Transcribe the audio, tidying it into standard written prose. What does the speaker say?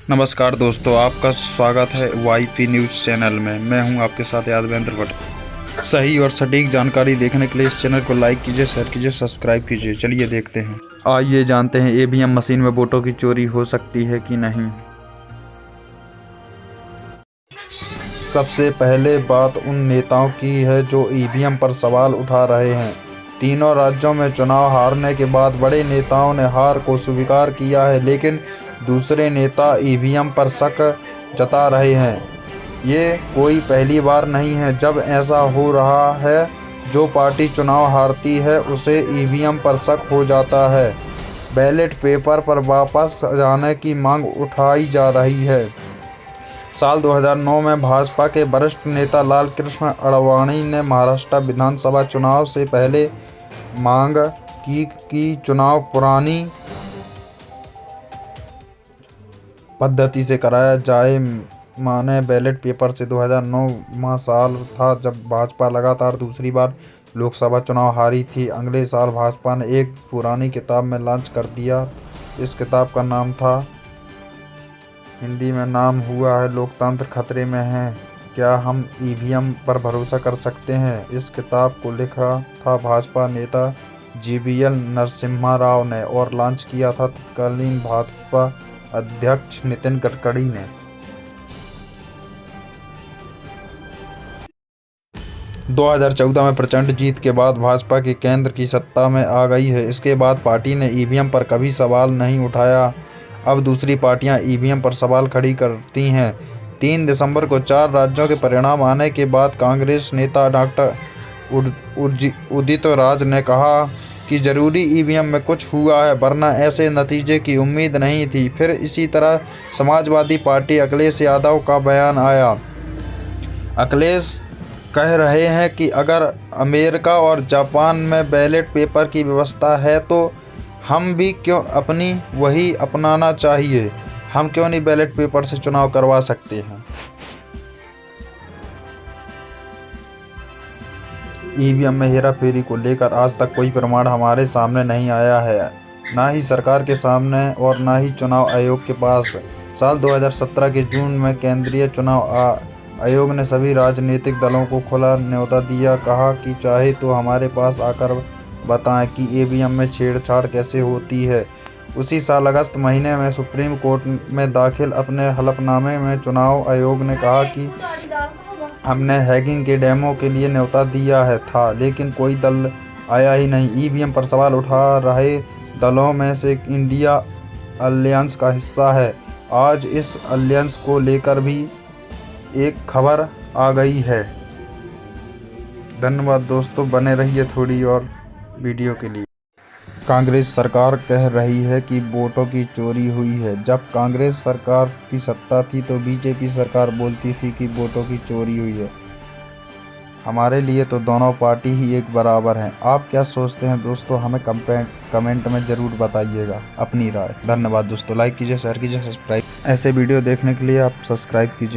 नमस्कार दोस्तों, आपका स्वागत है वाईपी न्यूज़ चैनल में। मैं हूं आपके साथ यादवेंद्र भट्ट। सही और सटीक जानकारी देखने के लिए इस चैनल को लाइक कीजिए, शेयर कीजिए, सब्सक्राइब कीजिए। चलिए देखते हैं। आइए जानते हैं ईवीएम मशीन में वोटों की चोरी हो सकती है कि नहीं। सबसे पहले बात उन नेताओं की है जो ईवीएम पर सवाल उठा रहे हैं। तीनों राज्यों में चुनाव हारने के बाद बड़े नेताओं ने हार को स्वीकार किया है, लेकिन दूसरे नेता ईवीएम पर शक जता रहे हैं। ये कोई पहली बार नहीं है जब ऐसा हो रहा है। जो पार्टी चुनाव हारती है उसे ईवीएम पर शक हो जाता है। बैलेट पेपर पर वापस जाने की मांग उठाई जा रही है। साल 2009 में भाजपा के वरिष्ठ नेता लालकृष्ण आडवाणी ने महाराष्ट्र विधानसभा चुनाव से पहले मांग की कि चुनाव पुरानी पद्धति से कराया जाए। माने बैलेट पेपर से 2009 साल था जब भाजपा लगातार दूसरी बार लोकसभा चुनाव हारी थी। अगले साल भाजपा ने एक पुरानी किताब में लॉन्च कर दिया। इस किताब का नाम था, हिंदी में नाम हुआ है, लोकतंत्र खतरे में है, क्या हम ईवीएम पर भरोसा कर सकते हैं। इस किताब को लिखा था भाजपा नेता जीवीएल नरसिम्हा राव ने और लॉन्च किया था तत्कालीन भाजपा अध्यक्ष नितिन गडकरी ने। 2014 में प्रचंड जीत के बाद भाजपा की केंद्र की सत्ता में आ गई है। इसके बाद पार्टी ने ईवीएम पर कभी सवाल नहीं उठाया। अब दूसरी पार्टियां ईवीएम पर सवाल खड़ी करती हैं। 3 दिसंबर को 4 राज्यों के परिणाम आने के बाद कांग्रेस नेता डॉक्टर उदित राज ने कहा कि जरूरी ईवीएम में कुछ हुआ है, वरना ऐसे नतीजे की उम्मीद नहीं थी। फिर इसी तरह समाजवादी पार्टी अखिलेश यादव का बयान आया। अखिलेश कह रहे हैं कि अगर अमेरिका और जापान में बैलेट पेपर की व्यवस्था है तो हम भी क्यों अपनी वही अपनाना चाहिए। हम क्यों नहीं बैलेट पेपर से चुनाव करवा सकते हैं। ईवीएम में हेराफेरी को लेकर आज तक कोई प्रमाण हमारे सामने नहीं आया है, ना ही सरकार के सामने और ना ही चुनाव आयोग के पास। साल 2017 के जून में केंद्रीय चुनाव आयोग ने सभी राजनीतिक दलों को खुला न्योता दिया, कहा कि चाहे तो हमारे पास आकर बताएं कि ईवीएम में छेड़छाड़ कैसे होती है। उसी साल अगस्त महीने में सुप्रीम कोर्ट में दाखिल अपने हलफनामे में चुनाव आयोग ने कहा कि हमने हैकिंग के डेमो के लिए न्योता दिया था, लेकिन कोई दल आया ही नहीं। ईवीएम पर सवाल उठा रहे दलों में से इंडिया अलायंस का हिस्सा है। आज इस अलायंस को लेकर भी एक खबर आ गई है। धन्यवाद दोस्तों, बने रहिए थोड़ी और वीडियो के लिए। कांग्रेस सरकार कह रही है कि वोटों की चोरी हुई है। जब कांग्रेस सरकार की सत्ता थी तो बीजेपी सरकार बोलती थी कि वोटों की चोरी हुई है। हमारे लिए तो दोनों पार्टी ही एक बराबर हैं। आप क्या सोचते हैं दोस्तों, हमें कमेंट में ज़रूर बताइएगा अपनी राय। धन्यवाद दोस्तों, लाइक कीजिए, शेयर कीजिए, सब्सक्राइब। ऐसे वीडियो देखने के लिए आप सब्सक्राइब कीजिए।